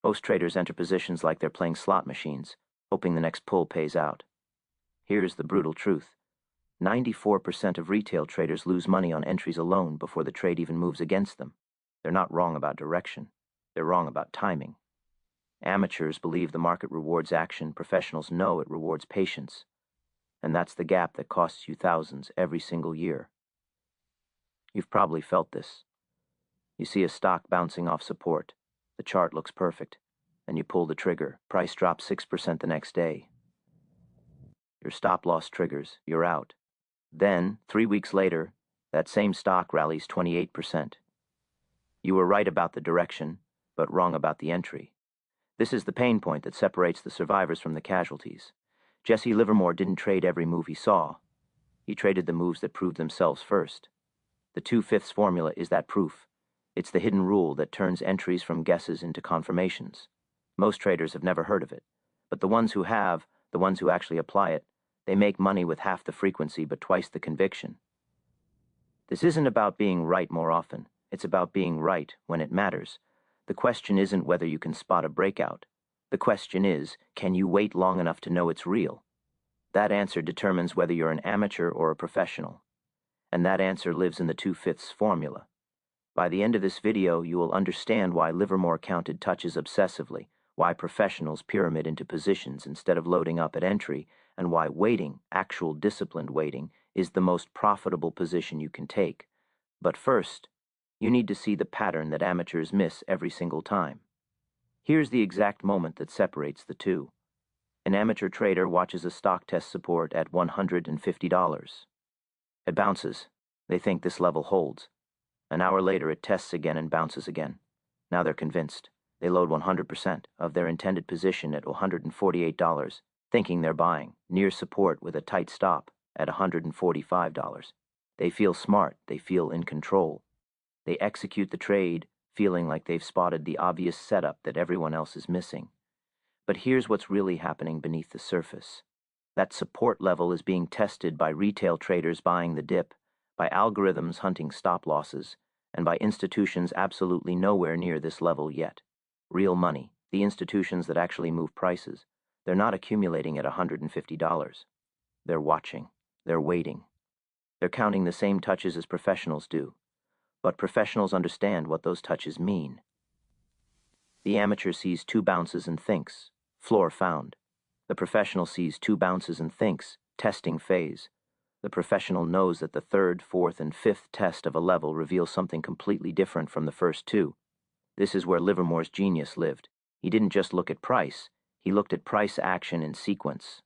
Most traders enter positions like they're playing slot machines, hoping the next pull pays out. Here's the brutal truth. 94% of retail traders lose money on entries alone before the trade even moves against them. They're not wrong about direction. They're wrong about timing. Amateurs believe the market rewards action. Professionals know it rewards patience. And that's the gap that costs you thousands every single year. You've probably felt this. You see a stock bouncing off support. The chart looks perfect. And you pull the trigger. Price drops 6% the next day. Your stop loss triggers. You're out. Then, 3 weeks later, that same stock rallies 28%. You were right about the direction, but wrong about the entry. This is the pain point that separates the survivors from the casualties. Jesse Livermore didn't trade every move he saw. He traded the moves that proved themselves first. The 2/5 formula is that proof. It's the hidden rule that turns entries from guesses into confirmations. Most traders have never heard of it, but the ones who have, the ones who actually apply it, they make money with half the frequency but twice the conviction. This isn't about being right more often. It's about being right when it matters. The question isn't whether you can spot a breakout. The question is, can you wait long enough to know it's real? That answer determines whether you're an amateur or a professional. And that answer lives in the 2/5 formula. By the end of this video, you will understand why Livermore counted touches obsessively, why professionals pyramid into positions instead of loading up at entry, and why waiting, actual disciplined waiting, is the most profitable position you can take. But first, you need to see the pattern that amateurs miss every single time. Here's the exact moment that separates the two. An amateur trader watches a stock test support at $150. It bounces. They think this level holds. An hour later, it tests again and bounces again. Now they're convinced. They load 100% of their intended position at $148, thinking they're buying, near support with a tight stop at $145. They feel smart. They feel in control. They execute the trade, feeling like they've spotted the obvious setup that everyone else is missing. But here's what's really happening beneath the surface. That support level is being tested by retail traders buying the dip, by algorithms hunting stop losses, and by institutions absolutely nowhere near this level yet. Real money, the institutions that actually move prices, they're not accumulating at $150. They're watching. They're waiting. They're counting the same touches as professionals do. But professionals understand what those touches mean. The amateur sees 2 bounces and thinks, floor found. The professional sees 2 bounces and thinks, testing phase. The professional knows that the 3rd, 4th, and 5th test of a level reveals something completely different from the first 2. This is where Livermore's genius lived. He didn't just look at price, he looked at price action in sequence.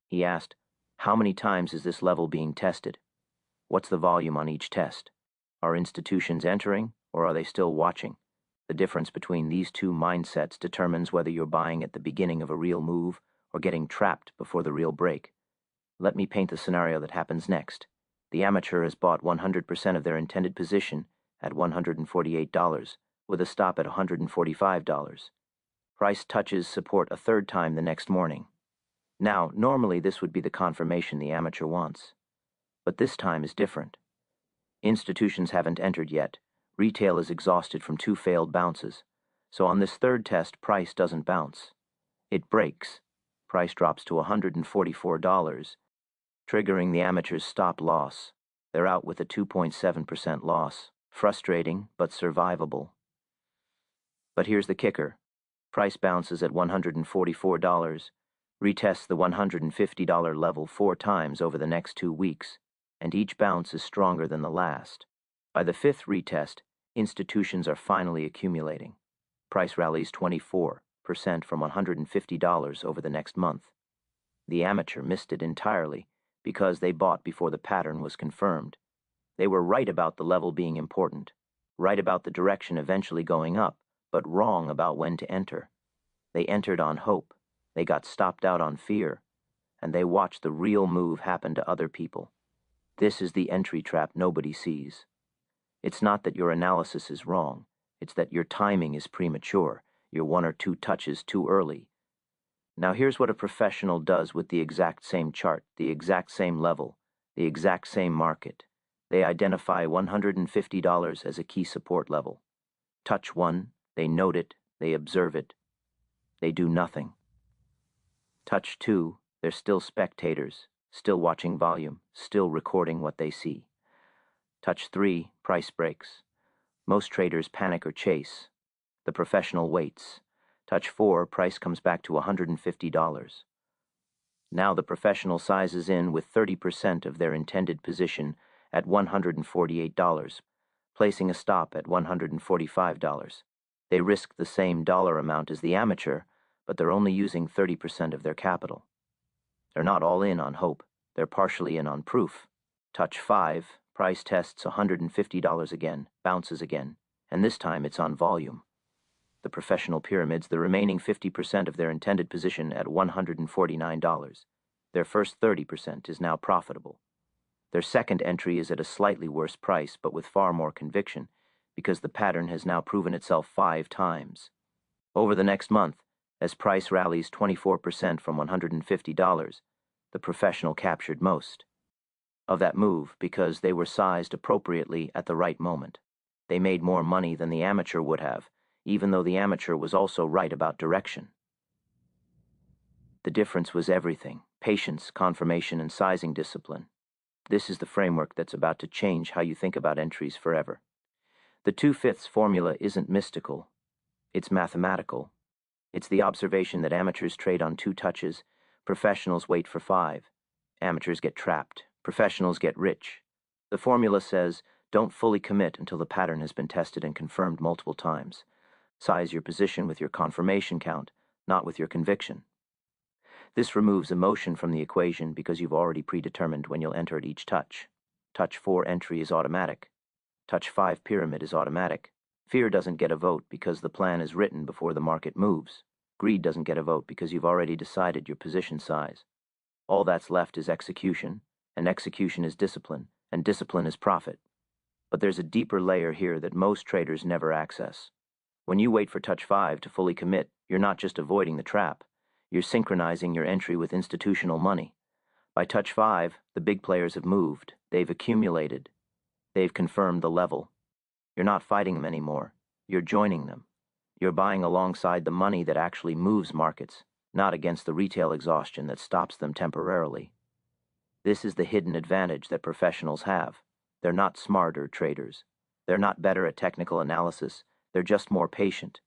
He asked, how many times is this level being tested? What's the volume on each test? Are institutions entering, or are they still watching? The difference between these two mindsets determines whether you're buying at the beginning of a real move or getting trapped before the real break. Let me paint the scenario that happens next. The amateur has bought 100% of their intended position at $148, with a stop at $145. Price touches support a 3rd time the next morning. Now, normally this would be the confirmation the amateur wants. But this time is different. Institutions haven't entered yet. Retail is exhausted from 2 failed bounces. So on this 3rd test, price doesn't bounce. It breaks. Price drops to $144, triggering the amateur's stop loss. They're out with a 2.7% loss. Frustrating, but survivable. But here's the kicker. Price bounces at $144, retests the $150 level 4 times over the next 2 weeks, and each bounce is stronger than the last. By the 5th retest, institutions are finally accumulating. Price rallies 24% from $150 over the next month. The amateur missed it entirely because they bought before the pattern was confirmed. They were right about the level being important, right about the direction eventually going up, but wrong about when to enter. They entered on hope, they got stopped out on fear, and they watched the real move happen to other people. This is the entry trap nobody sees. It's not that your analysis is wrong, it's that your timing is premature, you're 1 or 2 touches too early. Now here's what a professional does with the exact same chart, the exact same level, the exact same market. They identify $150 as a key support level. Touch 1, they note it, they observe it, They do nothing. Touch 2, they're still spectators, still watching volume, still recording what they see. Touch 3, price breaks. Most traders panic or chase. The professional waits. Touch 4, price comes back to $150. Now the professional sizes in with 30% of their intended position at $148, placing a stop at $145. They risk the same dollar amount as the amateur, but they're only using 30% of their capital. They're not all in on hope. They're partially in on proof. Touch 5, price tests $150 again, bounces again, and this time it's on volume. The professional pyramids the remaining 50% of their intended position at $149. Their first 30% is now profitable. Their second entry is at a slightly worse price, but with far more conviction, because the pattern has now proven itself 5 times. Over the next month, as price rallies 24% from $150, the professional captured most of that move because they were sized appropriately at the right moment. They made more money than the amateur would have, even though the amateur was also right about direction. The difference was everything: patience, confirmation, and sizing discipline. This is the framework that's about to change how you think about entries forever. The 2/5 formula isn't mystical. It's mathematical. It's the observation that amateurs trade on 2 touches, professionals wait for 5. Amateurs get trapped. Professionals get rich. The formula says, don't fully commit until the pattern has been tested and confirmed multiple times. Size your position with your confirmation count, not with your conviction. This removes emotion from the equation because you've already predetermined when you'll enter at each touch. Touch 4 entry is automatic. Touch 5 pyramid is automatic. Fear doesn't get a vote because the plan is written before the market moves. Greed doesn't get a vote because you've already decided your position size. All that's left is execution, and execution is discipline, and discipline is profit. But there's a deeper layer here that most traders never access. When you wait for touch 5 to fully commit, you're not just avoiding the trap. You're synchronizing your entry with institutional money. By touch 5, the big players have moved. They've accumulated. They've confirmed the level. You're not fighting them anymore. You're joining them. You're buying alongside the money that actually moves markets, not against the retail exhaustion that stops them temporarily. This is the hidden advantage that professionals have. They're not smarter traders. They're not better at technical analysis. They're just more patient.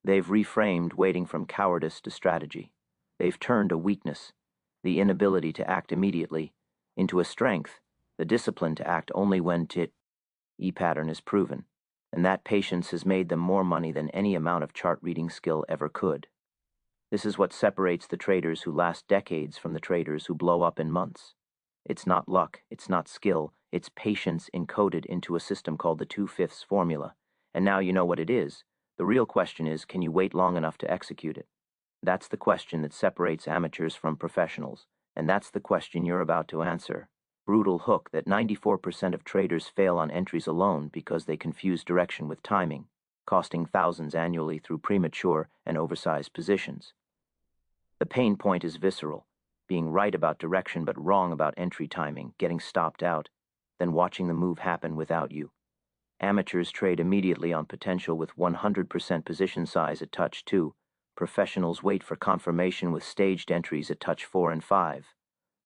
They've reframed waiting from cowardice to strategy. They've turned a weakness, the inability to act immediately, into a strength, the discipline to act only when pattern is proven, and that patience has made them more money than any amount of chart reading skill ever could. This is what separates the traders who last decades from the traders who blow up in months. It's not luck, it's not skill, it's patience encoded into a system called the 2/5 formula. And now you know what it is. The real question is, can you wait long enough to execute it? That's the question that separates amateurs from professionals, and that's the question you're about to answer. Brutal hook that 94% of traders fail on entries alone because they confuse direction with timing, costing thousands annually through premature and oversized positions. The pain point is visceral: being right about direction but wrong about entry timing, getting stopped out, then watching the move happen without you. Amateurs trade immediately on potential with 100% position size at touch 2. Professionals wait for confirmation with staged entries at touch 4 and 5.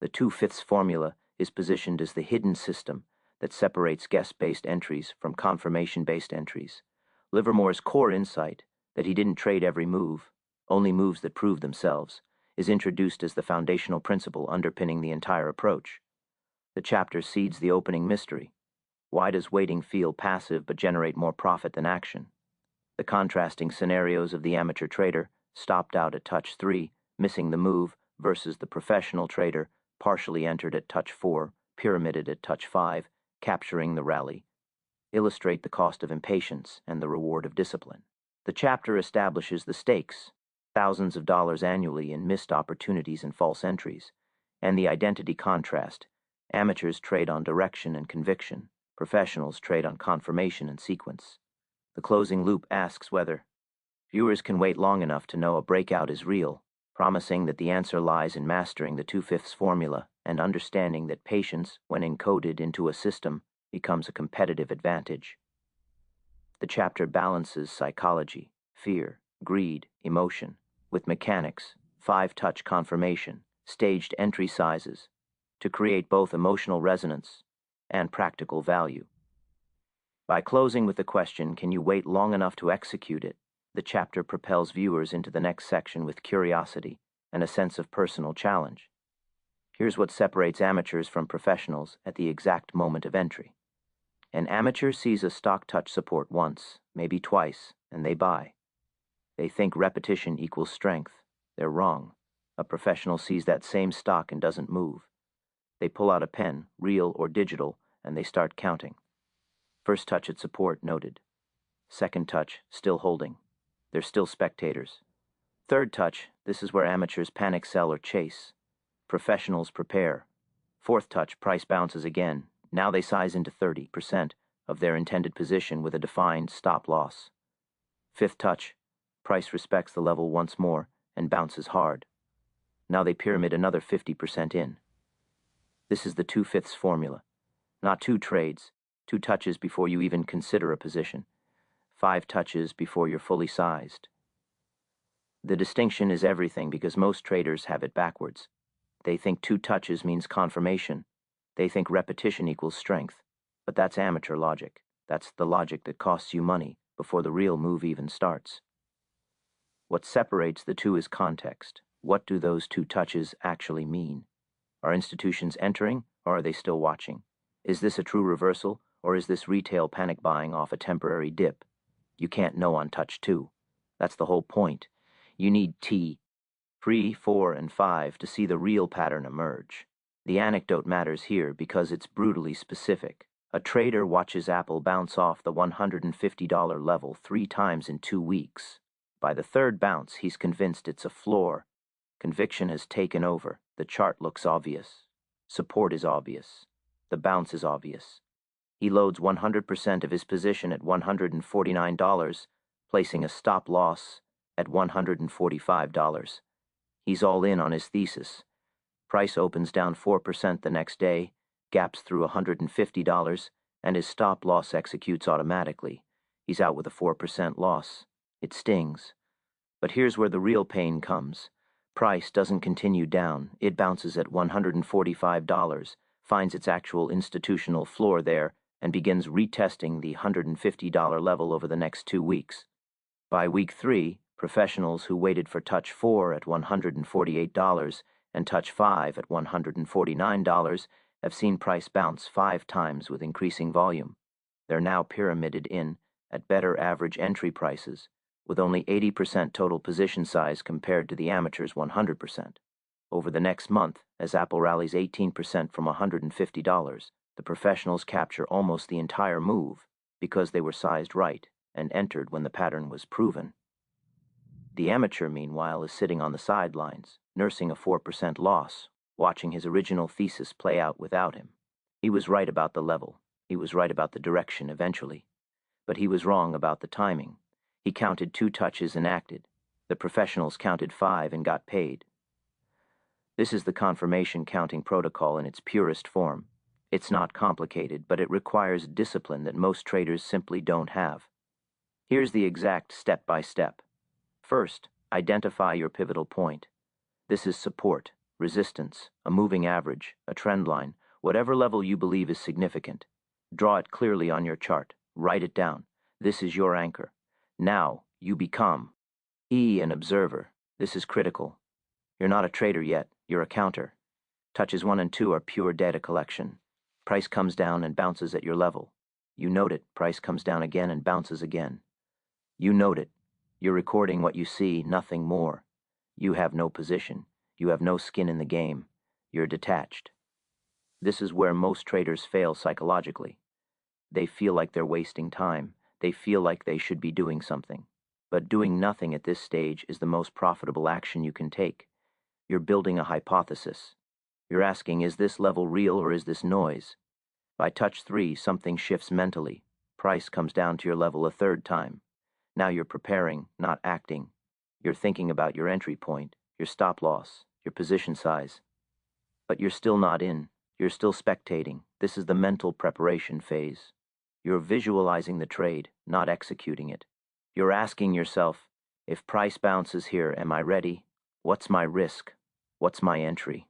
The 2/5 formula is positioned as the hidden system that separates guess-based entries from confirmation-based entries. Livermore's core insight, that he didn't trade every move, only moves that prove themselves, is introduced as the foundational principle underpinning the entire approach. The chapter seeds the opening mystery. Why does waiting feel passive but generate more profit than action? The contrasting scenarios of the amateur trader, stopped out at touch 3, missing the move, versus the professional trader, partially entered at touch 4, pyramided at touch 5, capturing the rally, illustrate the cost of impatience and the reward of discipline. The chapter establishes the stakes: thousands of dollars annually in missed opportunities and false entries, and the identity contrast: amateurs trade on direction and conviction, professionals trade on confirmation and sequence. The closing loop asks whether viewers can wait long enough to know a breakout is real, promising that the answer lies in mastering the 2/5 formula and understanding that patience, when encoded into a system, becomes a competitive advantage. The chapter balances psychology, fear, greed, emotion, with mechanics, 5-touch confirmation, staged entry sizes, to create both emotional resonance and practical value. By closing with the question, can you wait long enough to execute it, the chapter propels viewers into the next section with curiosity and a sense of personal challenge. Here's what separates amateurs from professionals at the exact moment of entry. An amateur sees a stock touch support once, maybe twice, and they buy. They think repetition equals strength. They're wrong. A professional sees that same stock and doesn't move. They pull out a pen, real or digital, and they start counting. First touch at support, noted. Second touch, still holding. They're still spectators. Third touch, this is where amateurs panic sell or chase. Professionals prepare. Fourth touch, price bounces again. Now they size into 30% of their intended position with a defined stop loss. Fifth touch, price respects the level once more and bounces hard. Now they pyramid another 50% in. This is the 2/5 formula. Not 2 trades, 2 touches before you even consider a position. 5 touches before you're fully sized. The distinction is everything because most traders have it backwards. They think 2 touches means confirmation. They think repetition equals strength. But that's amateur logic. That's the logic that costs you money before the real move even starts. What separates the two is context. What do those 2 touches actually mean? Are institutions entering, or are they still watching? Is this a true reversal, or is this retail panic buying off a temporary dip? You can't know on touch 2. That's the whole point. You need T, 3, 4, and 5 to see the real pattern emerge. The anecdote matters here because it's brutally specific. A trader watches Apple bounce off the $150 level 3 times in 2 weeks. By the third bounce, he's convinced it's a floor. Conviction has taken over. The chart looks obvious. Support is obvious. The bounce is obvious. He loads 100% of his position at $149, placing a stop loss at $145. He's all in on his thesis. Price opens down 4% the next day, gaps through $150, and his stop loss executes automatically. He's out with a 4% loss. It stings. But here's where the real pain comes. Price doesn't continue down. It bounces at $145, finds its actual institutional floor there, and begins retesting the $150 level over the next 2 weeks. By week 3, professionals who waited for touch 4 at $148 and touch 5 at $149 have seen price bounce 5 times with increasing volume. They're now pyramided in at better average entry prices, with only 80% total position size compared to the amateur's 100%. Over the next month, as Apple rallies 18% from $150, the professionals capture almost the entire move because they were sized right and entered when the pattern was proven. The amateur, meanwhile, is sitting on the sidelines, nursing a 4% loss, watching his original thesis play out without him. He was right about the level. He was right about the direction eventually. But he was wrong about the timing. He counted 2 touches and acted. The professionals counted 5 and got paid. This is the confirmation counting protocol in its purest form. It's not complicated, but it requires discipline that most traders simply don't have. Here's the exact step-by-step. First, identify your pivotal point. This is support, resistance, a moving average, a trend line, whatever level you believe is significant. Draw it clearly on your chart. Write it down. This is your anchor. Now, you become an observer. This is critical. You're not a trader yet. You're a counter. Touches 1 and 2 are pure data collection. Price comes down and bounces at your level. You note it. Price comes down again and bounces again. You note it. You're recording what you see, nothing more. You have no position. You have no skin in the game. You're detached. This is where most traders fail psychologically. They feel like they're wasting time. They feel like they should be doing something. But doing nothing at this stage is the most profitable action you can take. You're building a hypothesis. You're asking, is this level real or is this noise? By touch 3, something shifts mentally. Price comes down to your level a 3rd time. Now you're preparing, not acting. You're thinking about your entry point, your stop loss, your position size. But you're still not in. You're still spectating. This is the mental preparation phase. You're visualizing the trade, not executing it. You're asking yourself, If price bounces here, am I ready? What's my risk? What's my entry?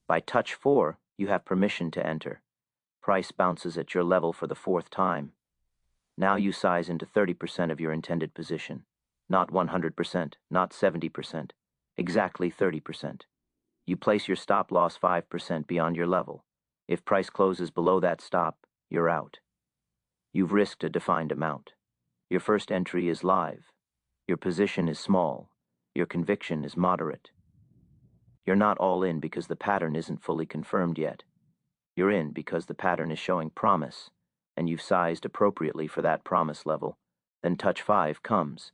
By touch 4, you have permission to enter. Price bounces at your level for the 4th time. Now you size into 30% of your intended position. Not 100%, not 70%, exactly 30%. You place your stop loss 5% beyond your level. If price closes below that stop, you're out. You've risked a defined amount. Your first entry is live. Your position is small. Your conviction is moderate. You're not all in because the pattern isn't fully confirmed yet. You're in because the pattern is showing promise, and you've sized appropriately for that promise level. Then touch 5 comes.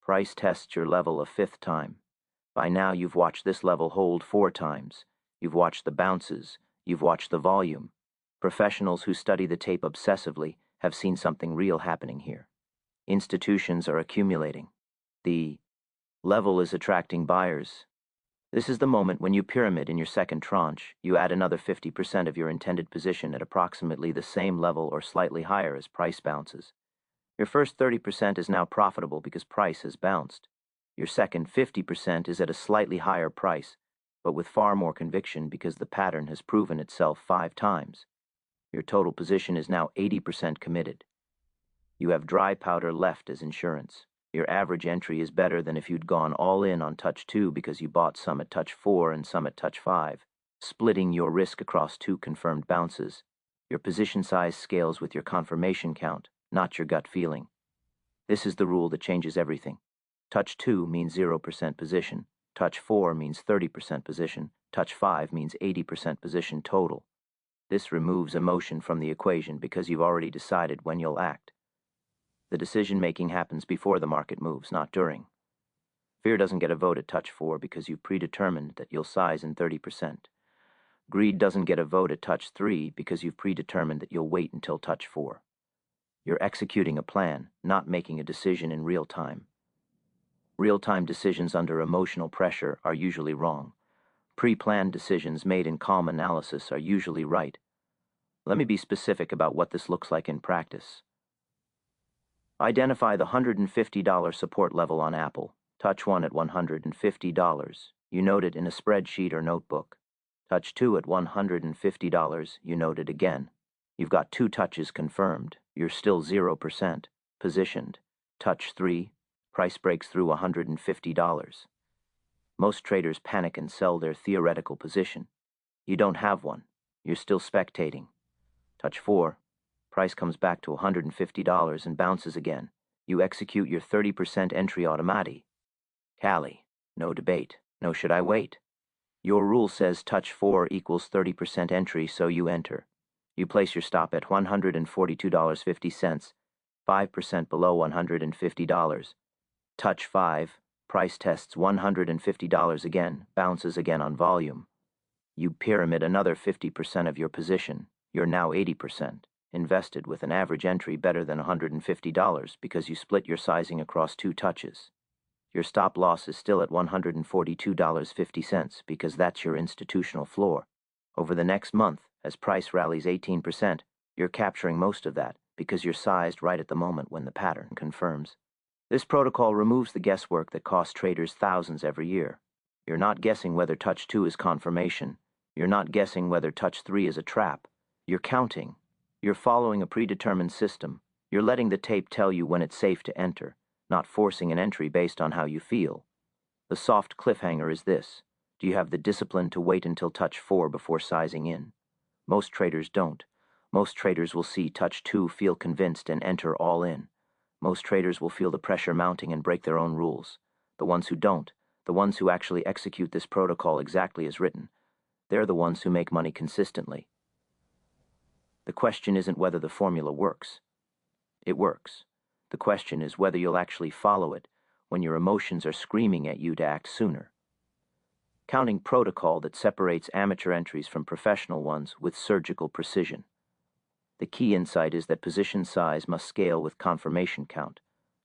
Price tests your level a 5th time. By now you've watched this level hold 4 times. You've watched the bounces. You've watched the volume. Professionals who study the tape obsessively have seen something real happening here. Institutions are accumulating. The level is attracting buyers. This is the moment when you pyramid in your second tranche. You add another 50% of your intended position at approximately the same level or slightly higher as price bounces. Your first 30% is now profitable because price has bounced. Your second 50% is at a slightly higher price, but with far more conviction because the pattern has proven itself 5 times. Your total position is now 80% committed. You have dry powder left as insurance. Your average entry is better than if you'd gone all in on touch 2 because you bought some at touch 4 and some at touch 5, splitting your risk across 2 confirmed bounces. Your position size scales with your confirmation count, not your gut feeling. This is the rule that changes everything. Touch 2 means 0% position. Touch 4 means 30% position. Touch 5 means 80% position total. This removes emotion from the equation because you've already decided when you'll act. The decision-making happens before the market moves, not during. Fear doesn't get a vote at touch 4 because you've predetermined that you'll size in 30%. Greed doesn't get a vote at touch 3 because you've predetermined that you'll wait until touch 4. You're executing a plan, not making a decision in real time. Real-time decisions under emotional pressure are usually wrong. Pre-planned decisions made in calm analysis are usually right. Let me be specific about what this looks like in practice. Identify the $150 support level on Apple. Touch 1 at $150. You note it in a spreadsheet or notebook. Touch 2 at $150. You note it again. You've got 2 touches confirmed. You're still 0% positioned. Touch 3. Price breaks through $150. Most traders panic and sell their theoretical position. You don't have one. You're still spectating. Touch 4. Price comes back to $150 and bounces again. You execute your 30% entry automatically. Tally. No debate. No should I wait. Your rule says touch 4 equals 30% entry, so you enter. You place your stop at $142.50, 5% below $150. Touch 5. Price tests $150 again, bounces again on volume. You pyramid another 50% of your position. You're now 80%. Invested with an average entry better than $150 because you split your sizing across 2 touches. Your stop loss is still at $142.50 because that's your institutional floor. Over the next month, as price rallies 18%, you're capturing most of that because you're sized right at the moment when the pattern confirms. This protocol removes the guesswork that costs traders thousands every year. You're not guessing whether touch 2 is confirmation. You're not guessing whether touch 3 is a trap. You're counting. You're following a predetermined system. You're letting the tape tell you when it's safe to enter, not forcing an entry based on how you feel. The soft cliffhanger is this. Do you have the discipline to wait until touch 4 before sizing in? Most traders don't. Most traders will see touch 2, feel convinced, and enter all in. Most traders will feel the pressure mounting and break their own rules. The ones who don't, the ones who actually execute this protocol exactly as written, they're the ones who make money consistently. The question isn't whether the formula works. It works. The question is whether you'll actually follow it when your emotions are screaming at you to act sooner. Counting protocol that separates amateur entries from professional ones with surgical precision. The key insight is that position size must scale with confirmation count,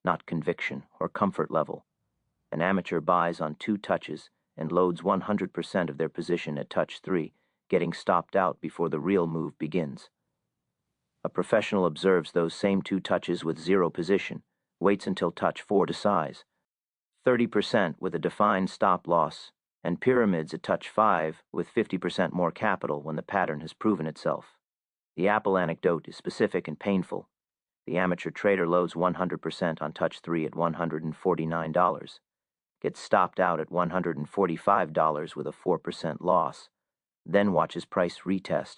not conviction or comfort level. An amateur buys on 2 touches and loads 100% of their position at touch 3, getting stopped out before the real move begins. A professional observes those same 2 touches with 0 position, waits until touch 4 to size, 30% with a defined stop loss, and pyramids at touch 5 with 50% more capital when the pattern has proven itself. The Apple anecdote is specific and painful. The amateur trader loads 100% on touch 3 at $149, gets stopped out at $145 with a 4% loss, then watches price retest,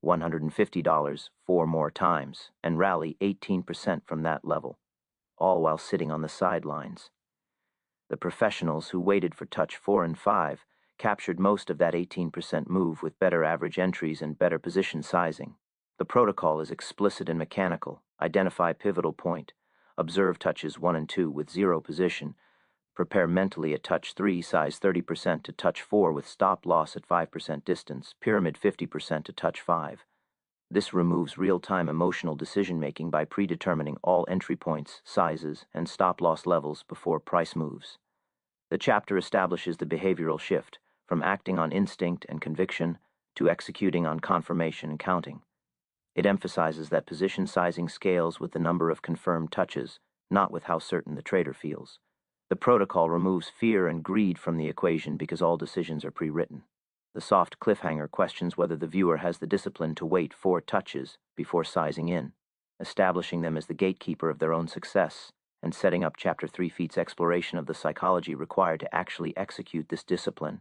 $150 4 more times, and rally 18% from that level, all while sitting on the sidelines. The professionals who waited for touch 4 and 5 captured most of that 18% move with better average entries and better position sizing. The protocol is explicit and mechanical. Identify pivotal point. Observe touches 1 and 2 with 0 position. Prepare mentally at touch 3, size 30% to touch 4 with stop loss at 5% distance, pyramid 50% to touch 5. This removes real-time emotional decision-making by predetermining all entry points, sizes, and stop-loss levels before price moves. The chapter establishes the behavioral shift from acting on instinct and conviction to executing on confirmation and counting. It emphasizes that position sizing scales with the number of confirmed touches, not with how certain the trader feels. The protocol removes fear and greed from the equation because all decisions are pre-written. The soft cliffhanger questions whether the viewer has the discipline to wait 4 touches before sizing in, establishing them as the gatekeeper of their own success, and setting up Chapter 3 Feet's exploration of the psychology required to actually execute this discipline.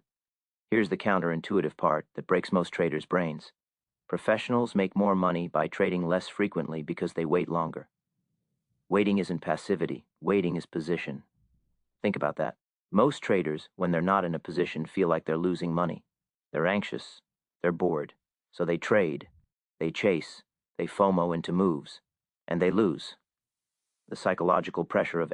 Here's the counterintuitive part that breaks most traders' brains. Professionals make more money by trading less frequently because they wait longer. Waiting isn't passivity, waiting is position. Think about that. Most traders, when they're not in a position, feel like they're losing money. They're anxious, they're bored, so they trade, they chase, they FOMO into moves, and they lose. The psychological pressure of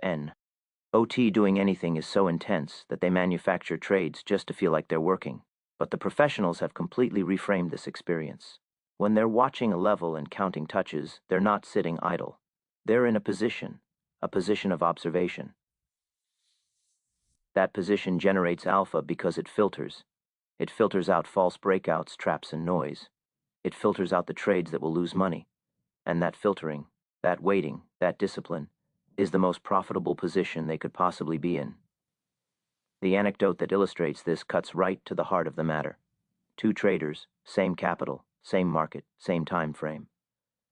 OT doing anything is so intense that they manufacture trades just to feel like they're working. But the professionals have completely reframed this experience. When they're watching a level and counting touches, they're not sitting idle. They're in a position of observation. That position generates alpha because it filters. It filters out false breakouts, traps, and noise. It filters out the trades that will lose money. And that filtering, that waiting, that discipline, is the most profitable position they could possibly be in. The anecdote that illustrates this cuts right to the heart of the matter. 2 traders, same capital, same market, same time frame.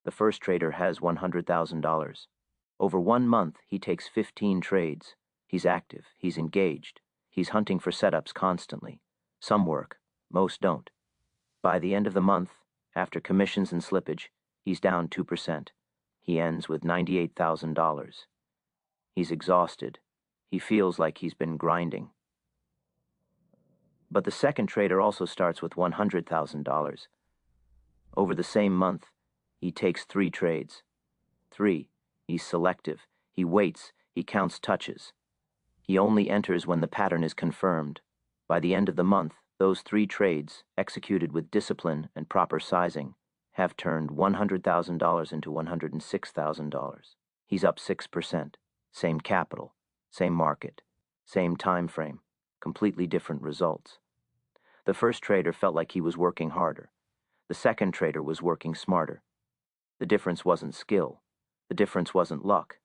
The first trader has $100,000. Over 1 month, he takes 15 trades. He's active, he's engaged, he's hunting for setups constantly. Some work, most don't. By the end of the month, after commissions and slippage, he's down 2%. He ends with $98,000. He's exhausted. He feels like he's been grinding. But the second trader also starts with $100,000. Over the same month, he takes 3 trades. 3. He's selective. He waits. He counts touches. He only enters when the pattern is confirmed. By the end of the month, those 3 trades, executed with discipline and proper sizing, have turned $100,000 into $106,000. He's up 6%. Same capital, same market, same time frame, completely different results. The first trader felt like he was working harder. The second trader was working smarter. The difference wasn't skill. The difference wasn't luck.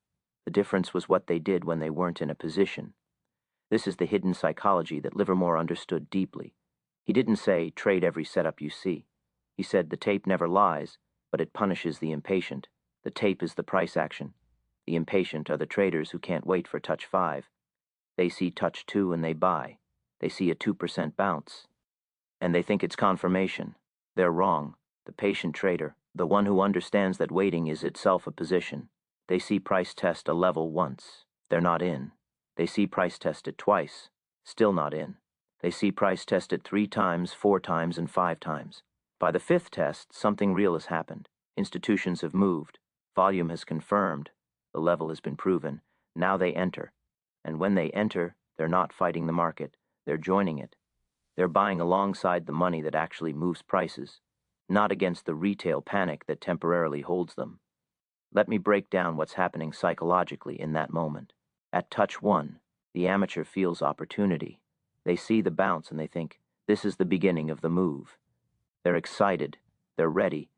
The difference was what they did when they weren't in a position. This is the hidden psychology that Livermore understood deeply. He didn't say, trade every setup you see. He said the tape never lies, but it punishes the impatient. The tape is the price action. The impatient are the traders who can't wait for touch 5. They see touch 2 and they buy. They see a 2% bounce. And they think it's confirmation. They're wrong. The patient trader, the one who understands that waiting is itself a position. They see price test a level once. They're not in. They see price test it twice. Still not in. They see price test it 3 times, 4 times, and 5 times. By the 5th test, something real has happened. Institutions have moved. Volume has confirmed. The level has been proven. Now they enter. And when they enter, they're not fighting the market. They're joining it. They're buying alongside the money that actually moves prices, not against the retail panic that temporarily holds them. Let me break down what's happening psychologically in that moment. At touch 1, the amateur feels opportunity. They see the bounce and they think, this is the beginning of the move. They're excited, they're ready,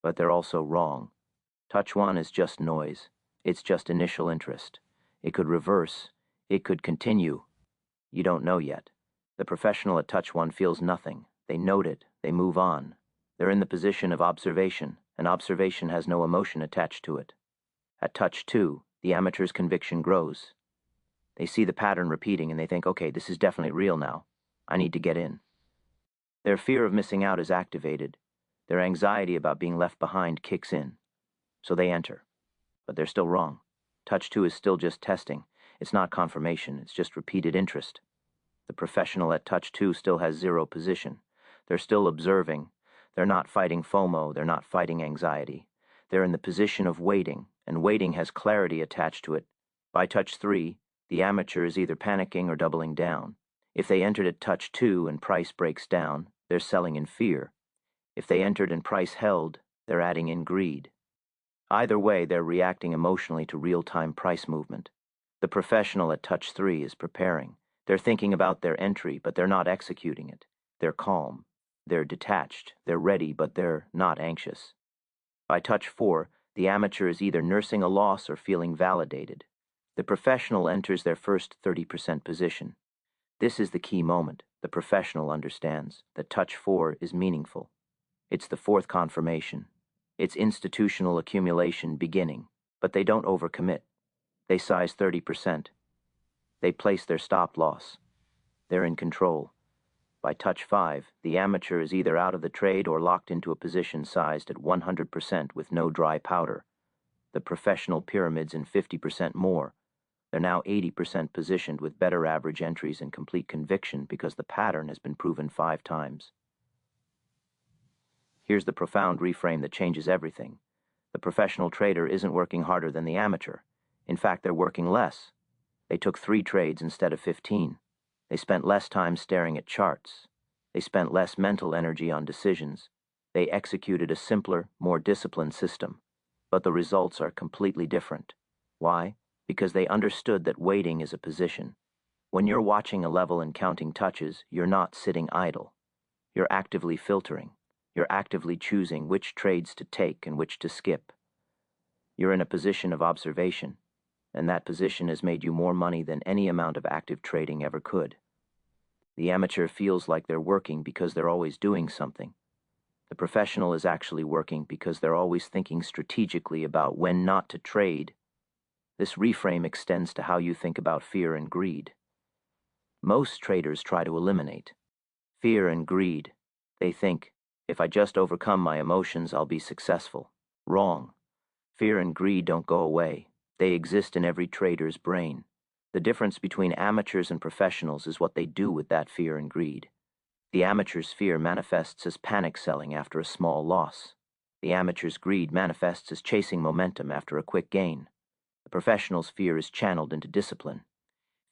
but they're also wrong. Touch 1 is just noise. It's just initial interest. It could reverse. It could continue. You don't know yet. The professional at touch 1 feels nothing. They note it. They move on. They're in the position of observation, and observation has no emotion attached to it. At touch 2, the amateur's conviction grows. They see the pattern repeating and they think, okay, this is definitely real now. I need to get in. Their fear of missing out is activated. Their anxiety about being left behind kicks in. So they enter. But they're still wrong. Touch 2 is still just testing. It's not confirmation, it's just repeated interest. The professional at touch 2 still has zero position. They're still observing. They're not fighting FOMO, they're not fighting anxiety. They're in the position of waiting, and waiting has clarity attached to it. By touch 3, the amateur is either panicking or doubling down. If they entered at touch 2 and price breaks down, they're selling in fear. If they entered and price held, they're adding in greed. Either way, they're reacting emotionally to real-time price movement. The professional at touch 3 is preparing. They're thinking about their entry, but they're not executing it. They're calm. They're detached. They're ready, but they're not anxious. By touch 4, the amateur is either nursing a loss or feeling validated. The professional enters their first 30% position. This is the key moment. The professional understands that touch 4 is meaningful. It's the fourth confirmation. It's institutional accumulation beginning, but they don't overcommit. They size 30%. They place their stop loss. They're in control. By touch 5, the amateur is either out of the trade or locked into a position sized at 100% with no dry powder. The professional pyramid's in 50% more. They're now 80% positioned with better average entries and complete conviction because the pattern has been proven 5 times. Here's the profound reframe that changes everything. The professional trader isn't working harder than the amateur. In fact, they're working less. They took 3 trades instead of 15. They spent less time staring at charts. They spent less mental energy on decisions. They executed a simpler, more disciplined system. But the results are completely different. Why? Because they understood that waiting is a position. When you're watching a level and counting touches, you're not sitting idle. You're actively filtering. You're actively choosing which trades to take and which to skip. You're in a position of observation, and that position has made you more money than any amount of active trading ever could. The amateur feels like they're working because they're always doing something. The professional is actually working because they're always thinking strategically about when not to trade. This reframe extends to how you think about fear and greed. Most traders try to eliminate fear and greed. They think, if I just overcome my emotions, I'll be successful. Wrong. Fear and greed don't go away. They exist in every trader's brain. The difference between amateurs and professionals is what they do with that fear and greed. The amateur's fear manifests as panic selling after a small loss. The amateur's greed manifests as chasing momentum after a quick gain. The professional's fear is channeled into discipline.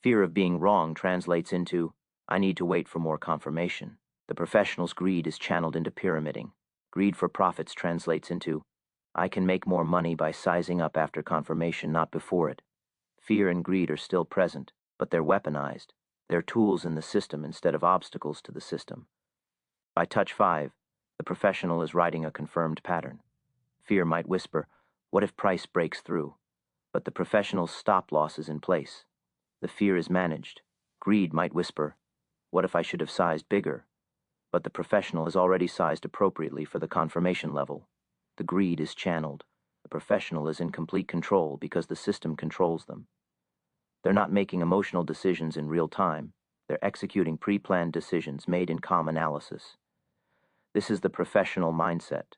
Fear of being wrong translates into, I need to wait for more confirmation. The professional's greed is channeled into pyramiding. Greed for profits translates into, I can make more money by sizing up after confirmation, not before it. Fear and greed are still present, but they're weaponized. They're tools in the system instead of obstacles to the system. By touch 5, the professional is riding a confirmed pattern. Fear might whisper, what if price breaks through? But the professional's stop loss is in place. The fear is managed. Greed might whisper, what if I should have sized bigger? But the professional is already sized appropriately for the confirmation level. The greed is channeled. The professional is in complete control because the system controls them. They're not making emotional decisions in real time. They're executing pre-planned decisions made in calm analysis. This is the professional mindset.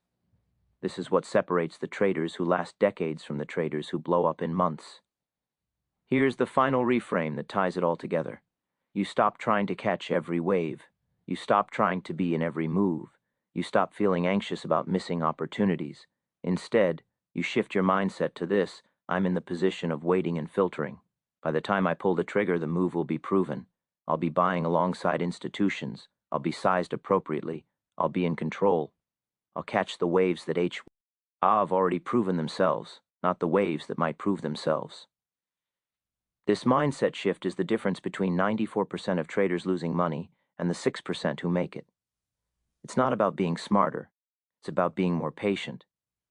This is what separates the traders who last decades from the traders who blow up in months. Here's the final reframe that ties it all together. You stop trying to catch every wave. You stop trying to be in every move. You stop feeling anxious about missing opportunities. Instead, you shift your mindset to this, I'm in the position of waiting and filtering. By the time I pull the trigger, the move will be proven. I'll be buying alongside institutions. I'll be sized appropriately. I'll be in control. I'll catch the waves that have already proven themselves, not the waves that might prove themselves. This mindset shift is the difference between 94% of traders losing money and the 6% who make it. It's not about being smarter. It's about being more patient.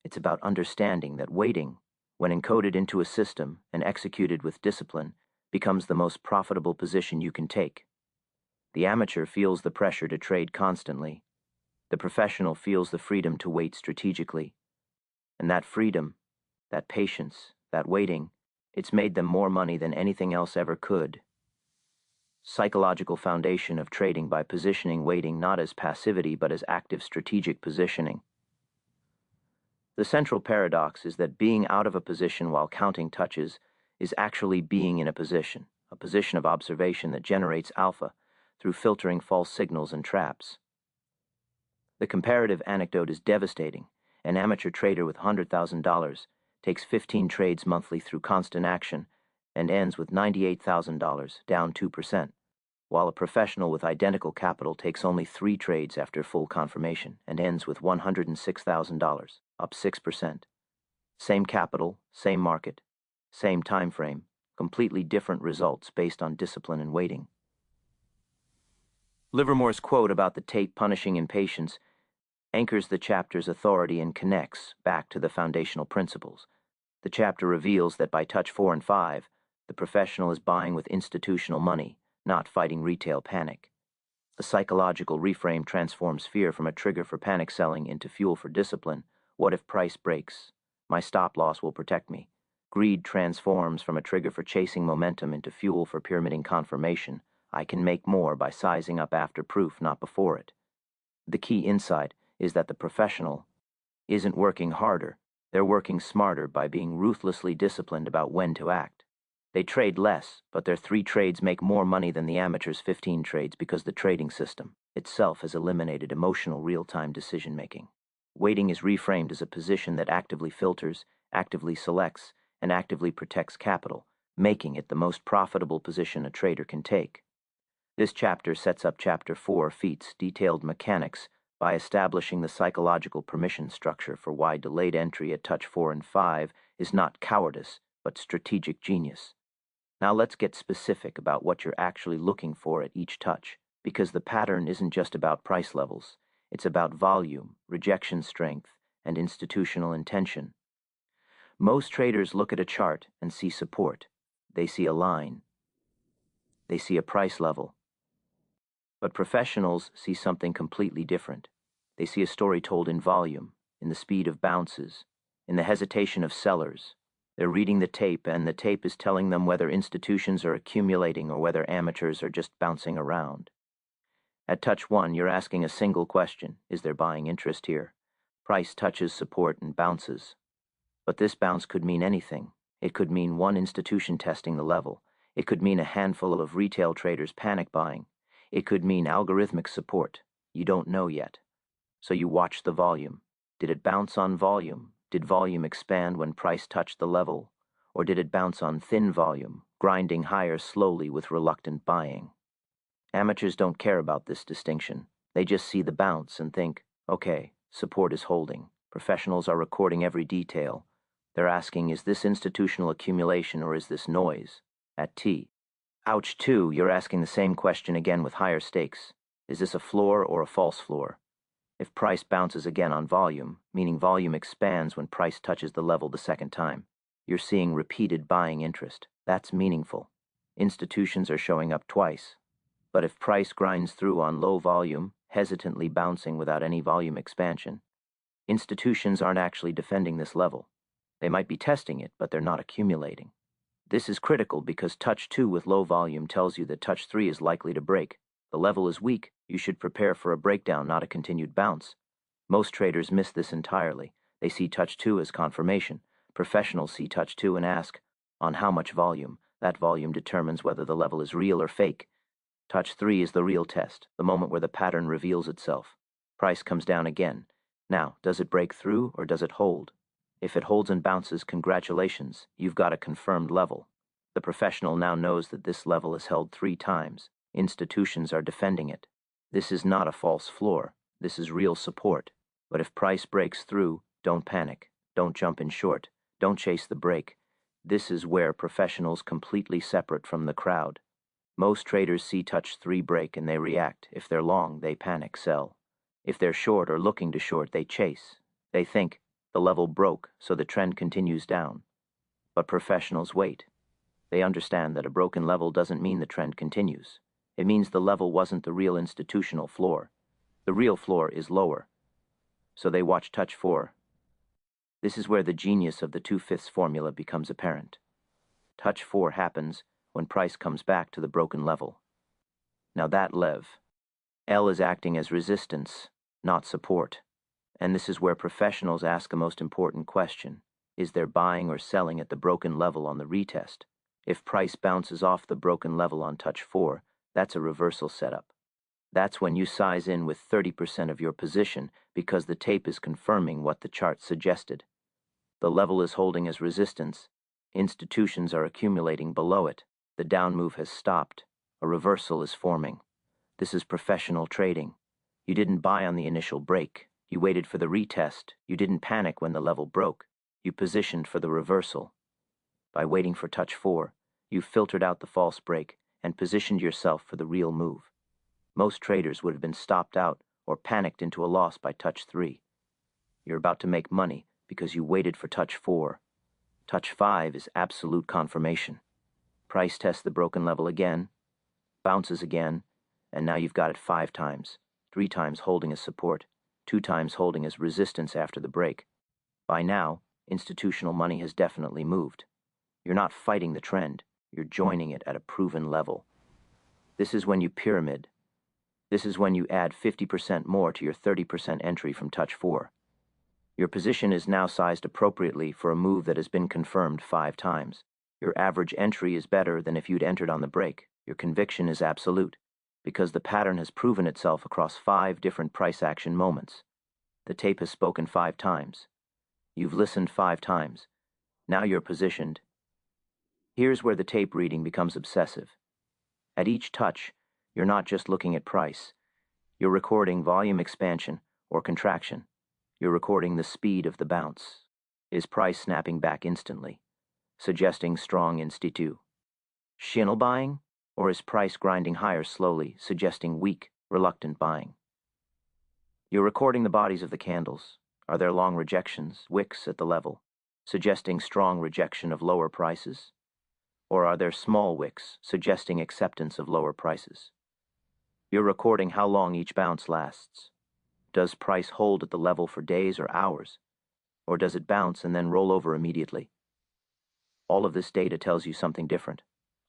It's about understanding that waiting, when encoded into a system and executed with discipline, becomes the most profitable position you can take. The amateur feels the pressure to trade constantly. The professional feels the freedom to wait strategically. And that freedom, that patience, that waiting, it's made them more money than anything else ever could. Psychological foundation of trading by positioning waiting not as passivity but as active strategic positioning. The central paradox is that being out of a position while counting touches is actually being in a position of observation that generates alpha through filtering false signals and traps. The comparative anecdote is devastating. An amateur trader with $100,000 takes 15 trades monthly through constant action and ends with $98,000, down 2%, while a professional with identical capital takes only 3 trades after full confirmation and ends with $106,000, up 6%. Same capital, same market, same time frame, completely different results based on discipline and waiting. Livermore's quote about the tape punishing impatience anchors the chapter's authority and connects back to the foundational principles. The chapter reveals that by touch 4 and 5, the professional is buying with institutional money, not fighting retail panic. The psychological reframe transforms fear from a trigger for panic selling into fuel for discipline. What if price breaks? My stop loss will protect me. Greed transforms from a trigger for chasing momentum into fuel for pyramiding confirmation. I can make more by sizing up after proof, not before it. The key insight is that the professional isn't working harder. They're working smarter by being ruthlessly disciplined about when to act. They trade less, but their 3 trades make more money than the amateur's 15 trades because the trading system itself has eliminated emotional real-time decision-making. Waiting is reframed as a position that actively filters, actively selects, and actively protects capital, making it the most profitable position a trader can take. This chapter sets up Chapter 4, Feats, Detailed Mechanics, by establishing the psychological permission structure for why delayed entry at touch 4 and 5 is not cowardice, but strategic genius. Now let's get specific about what you're actually looking for at each touch, because the pattern isn't just about price levels. It's about volume, rejection strength, and institutional intention. Most traders look at a chart and see support. They see a line. They see a price level. But professionals see something completely different. They see a story told in volume, in the speed of bounces, in the hesitation of sellers. They're reading the tape, and the tape is telling them whether institutions are accumulating or whether amateurs are just bouncing around. At touch 1, you're asking a single question: is there buying interest here? Price touches support and bounces. But this bounce could mean anything. It could mean one institution testing the level. It could mean a handful of retail traders panic buying. It could mean algorithmic support. You don't know yet. So you watch the volume. Did it bounce on volume? Did volume expand when price touched the level? Or did it bounce on thin volume, grinding higher slowly with reluctant buying? Amateurs don't care about this distinction. They just see the bounce and think, okay, support is holding. Professionals are recording every detail. They're asking, is this institutional accumulation or is this noise? At T. Ouch 2, you're asking the same question again with higher stakes. Is this a floor or a false floor? If price bounces again on volume, meaning volume expands when price touches the level the second time, you're seeing repeated buying interest. That's meaningful. Institutions are showing up twice. But if price grinds through on low volume, hesitantly bouncing without any volume expansion, institutions aren't actually defending this level. They might be testing it, but they're not accumulating. This is critical because touch 2 with low volume tells you that touch 3 is likely to break. The level is weak. You should prepare for a breakdown, not a continued bounce. Most traders miss this entirely. They see touch 2 as confirmation. Professionals see touch 2 and ask, on how much volume? That volume determines whether the level is real or fake. Touch 3 is the real test, the moment where the pattern reveals itself. Price comes down again. Now, does it break through or does it hold? If it holds and bounces, congratulations, you've got a confirmed level. The professional now knows that this level is held 3 times. Institutions are defending it. This is not a false floor. This is real support. But if price breaks through, don't panic. Don't jump in short. Don't chase the break. This is where professionals completely separate from the crowd. Most traders see touch 3 break and they react. If they're long, they panic, sell. If they're short or looking to short, they chase. They think, the level broke, so the trend continues down. But professionals wait. They understand that a broken level doesn't mean the trend continues. It means the level wasn't the real institutional floor. The real floor is lower. So they watch touch 4. This is where the genius of the 2/5 formula becomes apparent. Touch 4 happens when price comes back to the broken level. Now that L is acting as resistance, not support. And this is where professionals ask a most important question. Is there buying or selling at the broken level on the retest? If price bounces off the broken level on touch 4, that's a reversal setup. That's when you size in with 30% of your position because the tape is confirming what the chart suggested. The level is holding as resistance. Institutions are accumulating below it. The down move has stopped. A reversal is forming. This is professional trading. You didn't buy on the initial break. You waited for the retest. You didn't panic when the level broke. You positioned for the reversal. By waiting for touch 4, you filtered out the false break and positioned yourself for the real move. Most traders would have been stopped out or panicked into a loss by touch 3. You're about to make money because you waited for touch 4. Touch 5 is absolute confirmation. Price tests the broken level again, bounces again, and now you've got it 5 times, 3 times holding as support, 2 times holding as resistance after the break. By now, institutional money has definitely moved. You're not fighting the trend, you're joining it at a proven level. This is when you pyramid. This is when you add 50% more to your 30% entry from touch 4. Your position is now sized appropriately for a move that has been confirmed 5 times. Your average entry is better than if you'd entered on the break. Your conviction is absolute, because the pattern has proven itself across 5 different price action moments. The tape has spoken 5 times. You've listened 5 times. Now you're positioned. Here's where the tape reading becomes obsessive. At each touch, you're not just looking at price. You're recording volume expansion or contraction. You're recording the speed of the bounce. Is price snapping back instantly, suggesting strong institu? Shinel buying? Or is price grinding higher slowly, suggesting weak, reluctant buying? You're recording the bodies of the candles. Are there long rejections, wicks at the level, suggesting strong rejection of lower prices? Or are there small wicks, suggesting acceptance of lower prices? You're recording how long each bounce lasts. Does price hold at the level for days or hours? Or does it bounce and then roll over immediately? All of this data tells you something different.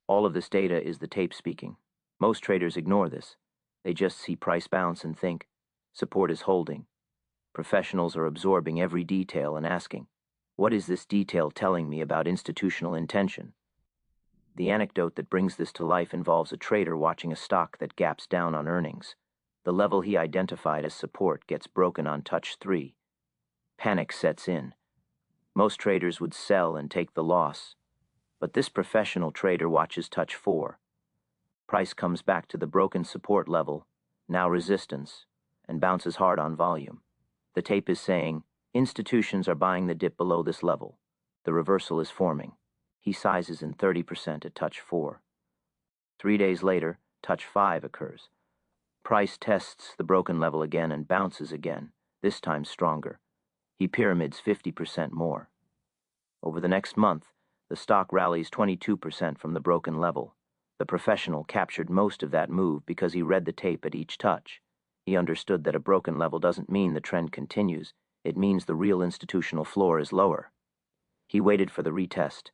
All of this data is the tape speaking. Most traders ignore this. They just see price bounce and think, support is holding. Professionals are absorbing every detail and asking, what is this detail telling me about institutional intention? The anecdote that brings this to life involves a trader watching a stock that gaps down on earnings. The level he identified as support gets broken on touch 3. Panic sets in. Most traders would sell and take the loss. But this professional trader watches touch 4. Price comes back to the broken support level, now resistance, and bounces hard on volume. The tape is saying, institutions are buying the dip below this level. The reversal is forming. He sizes in 30% at touch 4. 3 days later, touch 5 occurs. Price tests the broken level again and bounces again, this time stronger. He pyramids 50% more. Over the next month, the stock rallies 22% from the broken level. The professional captured most of that move because he read the tape at each touch. He understood that a broken level doesn't mean the trend continues. It means the real institutional floor is lower. He waited for the retest.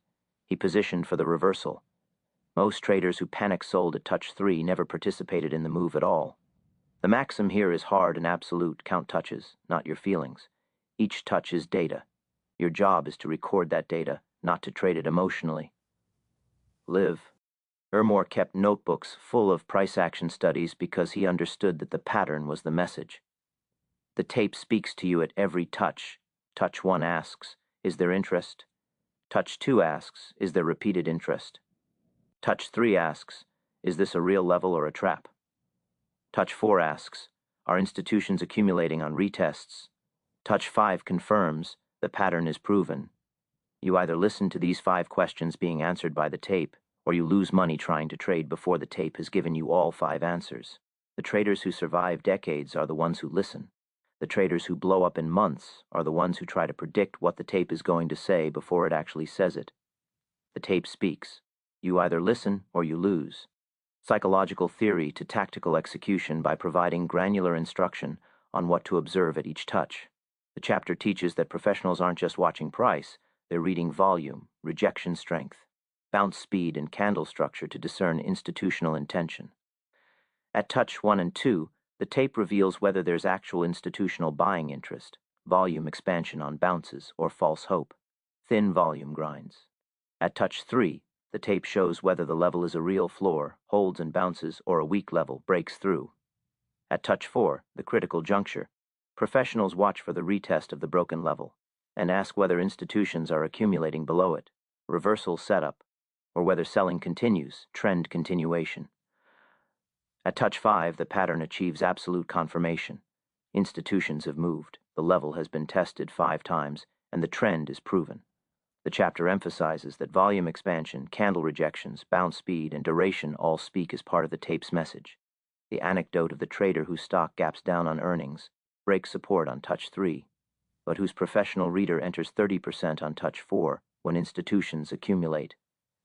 He positioned for the reversal. Most traders who panic sold at touch 3 never participated in the move at all. The maxim here is hard and absolute. Count touches, not your feelings. Each touch is data. Your job is to record that data, not to trade it emotionally. Livermore kept notebooks full of price action studies because he understood that the pattern was the message. The tape speaks to you at every touch. Touch 1 asks, is there interest? Touch 2 asks, is there repeated interest? Touch 3 asks, is this a real level or a trap? Touch 4 asks, are institutions accumulating on retests? Touch 5 confirms, the pattern is proven. You either listen to these 5 questions being answered by the tape, or you lose money trying to trade before the tape has given you all 5 answers. The traders who survive decades are the ones who listen. The traders who blow up in months are the ones who try to predict what the tape is going to say before it actually says it. The tape speaks. You either listen or you lose. Psychological theory to tactical execution by providing granular instruction on what to observe at each touch. The chapter teaches that professionals aren't just watching price, they're reading volume, rejection strength, bounce speed, and candle structure to discern institutional intention. At touch 1 and 2, the tape reveals whether there's actual institutional buying interest, volume expansion on bounces, or false hope, thin volume grinds. At touch 3, the tape shows whether the level is a real floor, holds and bounces, or a weak level, breaks through. At touch 4, the critical juncture, professionals watch for the retest of the broken level and ask whether institutions are accumulating below it, reversal setup, or whether selling continues, trend continuation. At touch 5, the pattern achieves absolute confirmation. Institutions have moved, the level has been tested 5 times, and the trend is proven. The chapter emphasizes that volume expansion, candle rejections, bounce speed, and duration all speak as part of the tape's message. The anecdote of the trader whose stock gaps down on earnings, breaks support on touch 3, but whose professional reader enters 30% on touch 4 when institutions accumulate,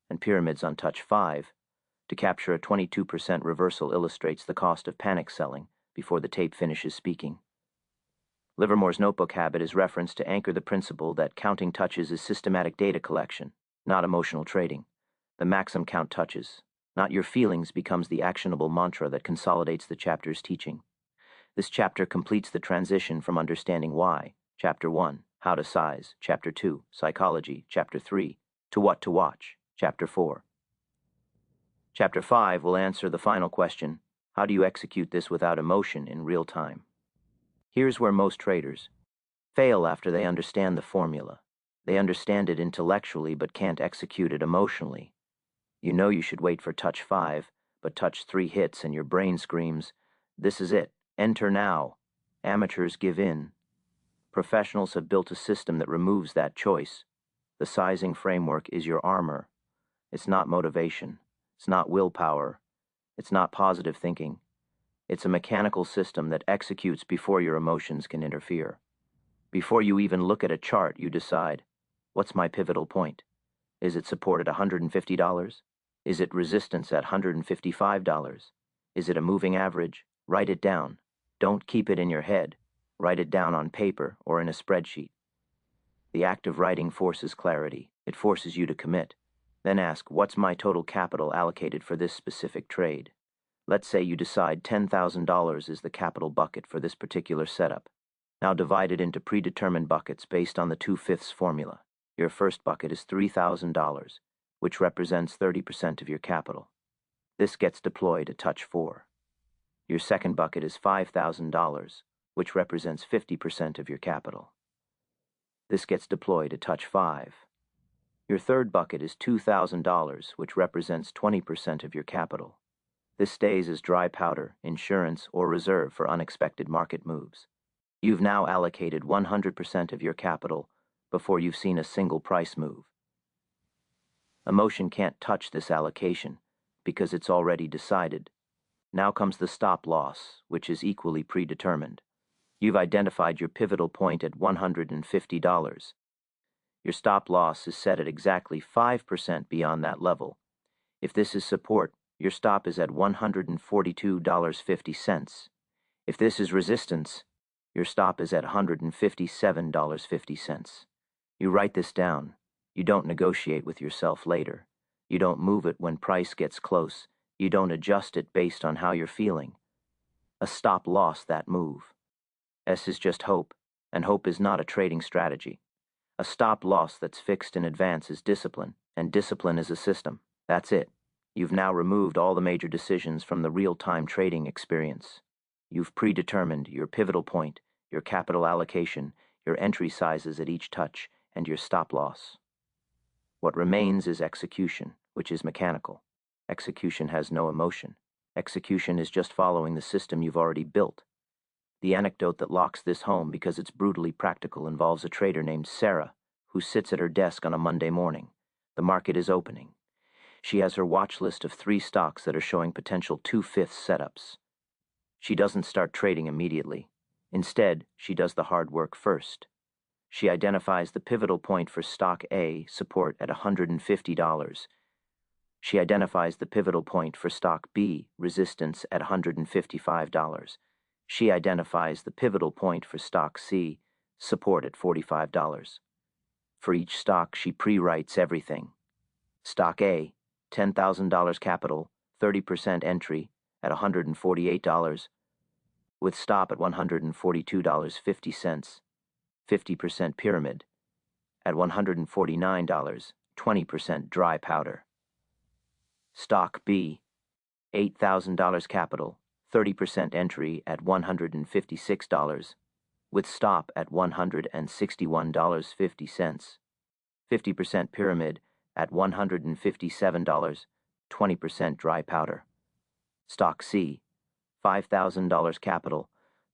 and pyramids on touch 5, to capture a 22% reversal illustrates the cost of panic selling before the tape finishes speaking. Livermore's notebook habit is referenced to anchor the principle that counting touches is systematic data collection, not emotional trading. The maxim count touches, not your feelings, becomes the actionable mantra that consolidates the chapter's teaching. This chapter completes the transition from understanding why, Chapter 1, how to size, Chapter 2, psychology, Chapter 3, to what to watch, Chapter 4. Chapter 5 will answer the final question, how do you execute this without emotion in real time? Here's where most traders fail after they understand the formula. They understand it intellectually but can't execute it emotionally. You know you should wait for touch 5, but touch 3 hits and your brain screams, this is it, enter now. Amateurs give in. Professionals have built a system that removes that choice. The sizing framework is your armor. It's not motivation. It's not willpower. It's not positive thinking. It's a mechanical system that executes before your emotions can interfere. Before you even look at a chart, you decide, what's my pivotal point? Is it support at $150? Is it resistance at $155? Is it a moving average? Write it down. Don't keep it in your head. Write it down on paper or in a spreadsheet. The act of writing forces clarity. It forces you to commit. Then ask, what's my total capital allocated for this specific trade? Let's say you decide $10,000 is the capital bucket for this particular setup. Now divide it into predetermined buckets based on the 2/5 formula. Your first bucket is $3,000, which represents 30% of your capital. This gets deployed at touch 4. Your second bucket is $5,000, which represents 50% of your capital. This gets deployed at touch 5. Your third bucket is $2,000, which represents 20% of your capital. This stays as dry powder, insurance, or reserve for unexpected market moves. You've now allocated 100% of your capital before you've seen a single price move. Emotion can't touch this allocation because it's already decided. Now comes the stop loss, which is equally predetermined. You've identified your pivotal point at $150. Your stop loss is set at exactly 5% beyond that level. If this is support, your stop is at $142.50. If this is resistance, your stop is at $157.50. You write this down. You don't negotiate with yourself later. You don't move it when price gets close. You don't adjust it based on how you're feeling. A stop loss that move. S is just hope, and hope is not a trading strategy. A stop loss that's fixed in advance is discipline, and discipline is a system. That's it. You've now removed all the major decisions from the real-time trading experience. You've predetermined your pivotal point, your capital allocation, your entry sizes at each touch, and your stop loss. What remains is execution, which is mechanical. Execution has no emotion. Execution is just following the system you've already built. The anecdote that locks this home because it's brutally practical involves a trader named Sarah, who sits at her desk on a Monday morning. The market is opening. She has her watch list of 3 stocks that are showing potential 2/5 setups. She doesn't start trading immediately. Instead, she does the hard work first. She identifies the pivotal point for stock A, support at $150. She identifies the pivotal point for stock B, resistance at $155. She identifies the pivotal point for stock C, support at $45. For each stock, she pre-writes everything. Stock A, $10,000 capital, 30% entry at $148, with stop at $142.50, 50% pyramid, at $149, 20% dry powder. Stock B, $8,000 capital, 30% entry at $156, with stop at $161.50, 50% pyramid at $157, 20% dry powder. Stock C, $5,000 capital,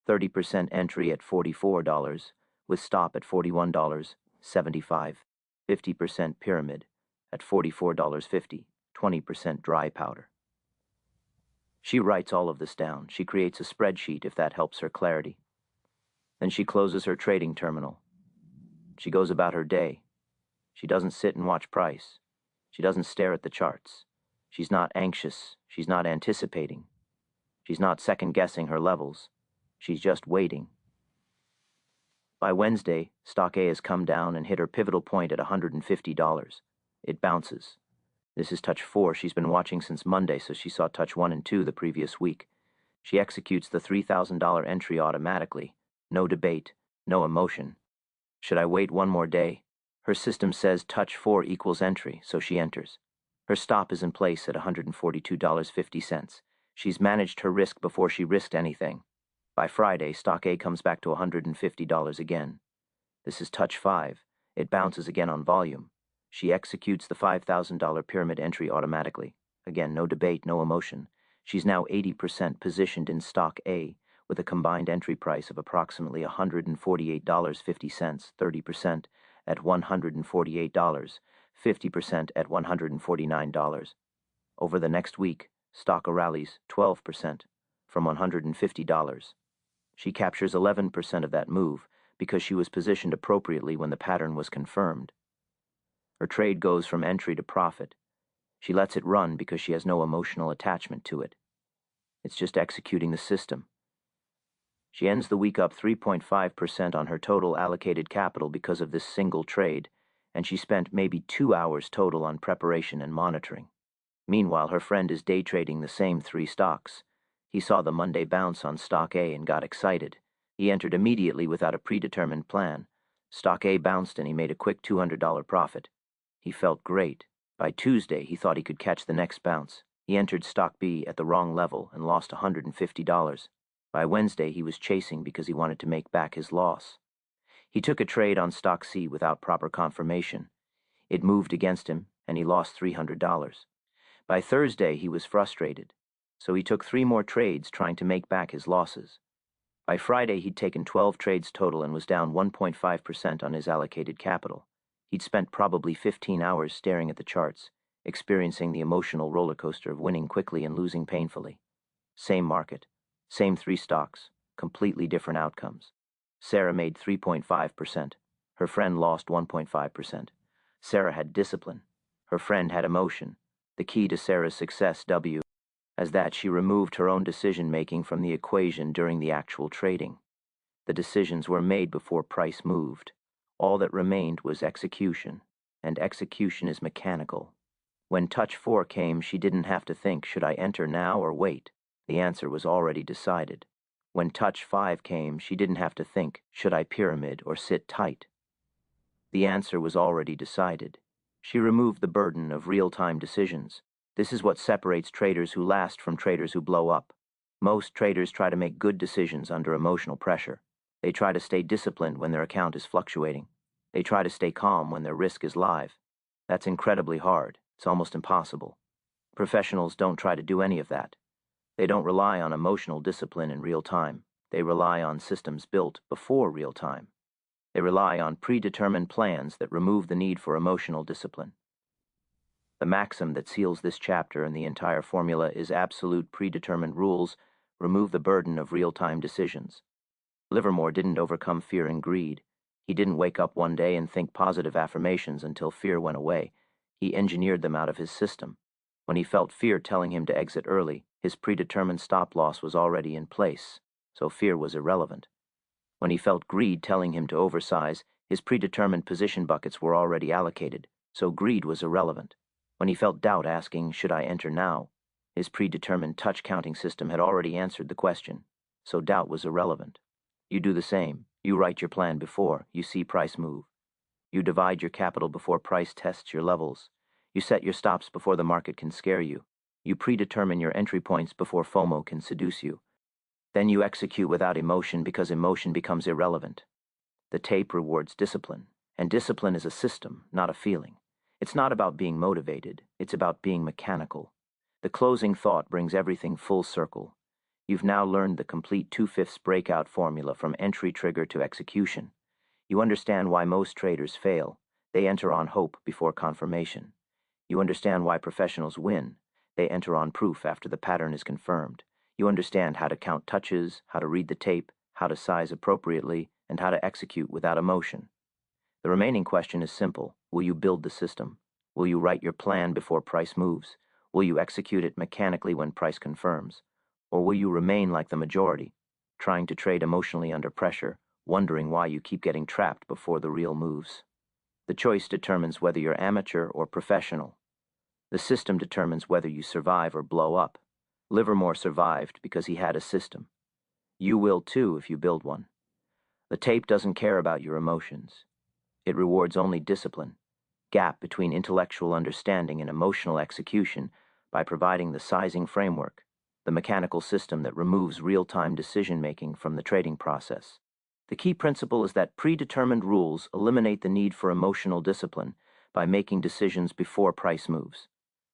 30% entry at $44, with stop at $41.75, 50% pyramid at $44.50, 20% dry powder. She writes all of this down. She creates a spreadsheet if that helps her clarity. Then she closes her trading terminal. She goes about her day. She doesn't sit and watch price. She doesn't stare at the charts. She's not anxious. She's not anticipating. She's not second-guessing her levels. She's just waiting. By Wednesday, stock A has come down and hit her pivotal point at $150. It bounces. This is touch 4. She's been watching since Monday, so she saw touch 1 and 2 the previous week. She executes the $3,000 entry automatically. No debate, no emotion. Should I wait one more day? Her system says touch 4 equals entry, so she enters. Her stop is in place at $142.50. She's managed her risk before she risked anything. By Friday, stock A comes back to $150 again. This is touch 5. It bounces again on volume. She executes the $5,000 pyramid entry automatically. Again, no debate, no emotion. She's now 80% positioned in stock A, with a combined entry price of approximately $148.50, 30% at $148, 50% at $149. Over the next week, stock rallies 12%, from $150. She captures 11% of that move because she was positioned appropriately when the pattern was confirmed. Her trade goes from entry to profit. She lets it run because she has no emotional attachment to it. It's just executing the system. She ends the week up 3.5% on her total allocated capital because of this single trade, and she spent maybe 2 hours total on preparation and monitoring. Meanwhile, her friend is day trading the same 3 stocks. He saw the Monday bounce on stock A and got excited. He entered immediately without a predetermined plan. Stock A bounced and he made a quick $200 profit. He felt great. By Tuesday, he thought he could catch the next bounce. He entered stock B at the wrong level and lost $150. By Wednesday, he was chasing because he wanted to make back his loss. He took a trade on stock C without proper confirmation. It moved against him, and he lost $300. By Thursday, he was frustrated, so he took 3 more trades trying to make back his losses. By Friday, he'd taken 12 trades total and was down 1.5% on his allocated capital. He'd spent probably 15 hours staring at the charts, experiencing the emotional roller coaster of winning quickly and losing painfully. Same market, same 3 stocks, completely different outcomes. Sarah made 3.5%. Her friend lost 1.5%. Sarah had discipline. Her friend had emotion. The key to Sarah's success, as that she removed her own decision-making from the equation during the actual trading. The decisions were made before price moved. All that remained was execution, and execution is mechanical. When touch 4 came, she didn't have to think, should I enter now or wait? The answer was already decided. When touch 5 came, she didn't have to think, should I pyramid or sit tight? The answer was already decided. She removed the burden of real-time decisions. This is what separates traders who last from traders who blow up. Most traders try to make good decisions under emotional pressure. They try to stay disciplined when their account is fluctuating. They try to stay calm when their risk is live. That's incredibly hard. It's almost impossible. Professionals don't try to do any of that. They don't rely on emotional discipline in real time. They rely on systems built before real time. They rely on predetermined plans that remove the need for emotional discipline. The maxim that seals this chapter and the entire formula is absolute predetermined rules remove the burden of real-time decisions. Livermore didn't overcome fear and greed. He didn't wake up one day and think positive affirmations until fear went away. He engineered them out of his system. When he felt fear telling him to exit early, his predetermined stop loss was already in place, so fear was irrelevant. When he felt greed telling him to oversize, his predetermined position buckets were already allocated, so greed was irrelevant. When he felt doubt asking, "Should I enter now?" his predetermined touch counting system had already answered the question, so doubt was irrelevant. You do the same. You write your plan before you see price move. You divide your capital before price tests your levels. You set your stops before the market can scare you. You predetermine your entry points before FOMO can seduce you. Then you execute without emotion because emotion becomes irrelevant. The tape rewards discipline, and discipline is a system, not a feeling. It's not about being motivated, it's about being mechanical. The closing thought brings everything full circle. You've now learned the complete 2/5 breakout formula from entry trigger to execution. You understand why most traders fail. They enter on hope before confirmation. You understand why professionals win. They enter on proof after the pattern is confirmed. You understand how to count touches, how to read the tape, how to size appropriately, and how to execute without emotion. The remaining question is simple. Will you build the system? Will you write your plan before price moves? Will you execute it mechanically when price confirms? Or will you remain like the majority, trying to trade emotionally under pressure, wondering why you keep getting trapped before the real moves? The choice determines whether you're amateur or professional. The system determines whether you survive or blow up. Livermore survived because he had a system. You will too if you build one. The tape doesn't care about your emotions. It rewards only discipline, gap between intellectual understanding and emotional execution by providing the sizing framework, the mechanical system that removes real-time decision-making from the trading process. The key principle is that predetermined rules eliminate the need for emotional discipline by making decisions before price moves.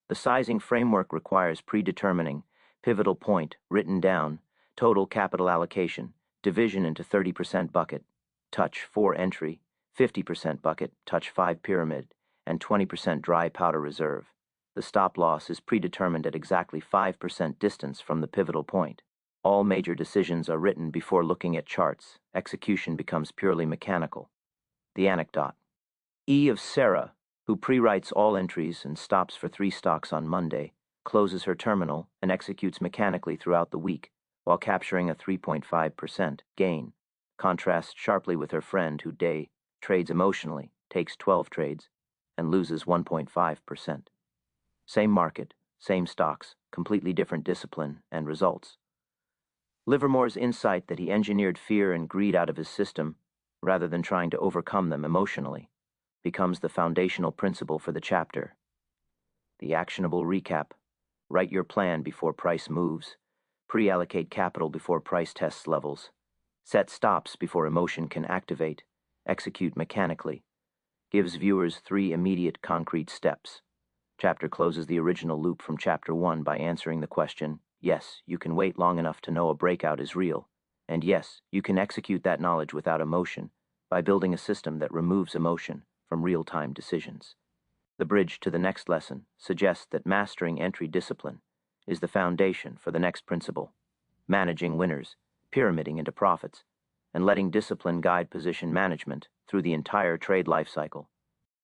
The sizing framework requires predetermining pivotal point, written down, total capital allocation, division into 30% bucket, touch 4 entry, 50% bucket, touch 5 pyramid, and 20% dry powder reserve. The stop loss is predetermined at exactly 5% distance from the pivotal point. All major decisions are written before looking at charts. Execution becomes purely mechanical. The anecdote. E of Sarah, who pre-writes all entries and stops for 3 stocks on Monday, closes her terminal and executes mechanically throughout the week while capturing a 3.5% gain. Contrasts sharply with her friend who day trades emotionally, takes 12 trades, and loses 1.5%. Same market, same stocks, completely different discipline and results. Livermore's insight that he engineered fear and greed out of his system, rather than trying to overcome them emotionally, becomes the foundational principle for the chapter. The actionable recap. Write your plan before price moves. Pre-allocate capital before price tests levels. Set stops before emotion can activate. Execute mechanically. Gives viewers 3 immediate concrete steps. Chapter closes the original loop from Chapter 1 by answering the question, yes, you can wait long enough to know a breakout is real. And yes, you can execute that knowledge without emotion by building a system that removes emotion from real-time decisions. The bridge to the next lesson suggests that mastering entry discipline is the foundation for the next principle, managing winners, pyramiding into profits, and letting discipline guide position management through the entire trade life cycle.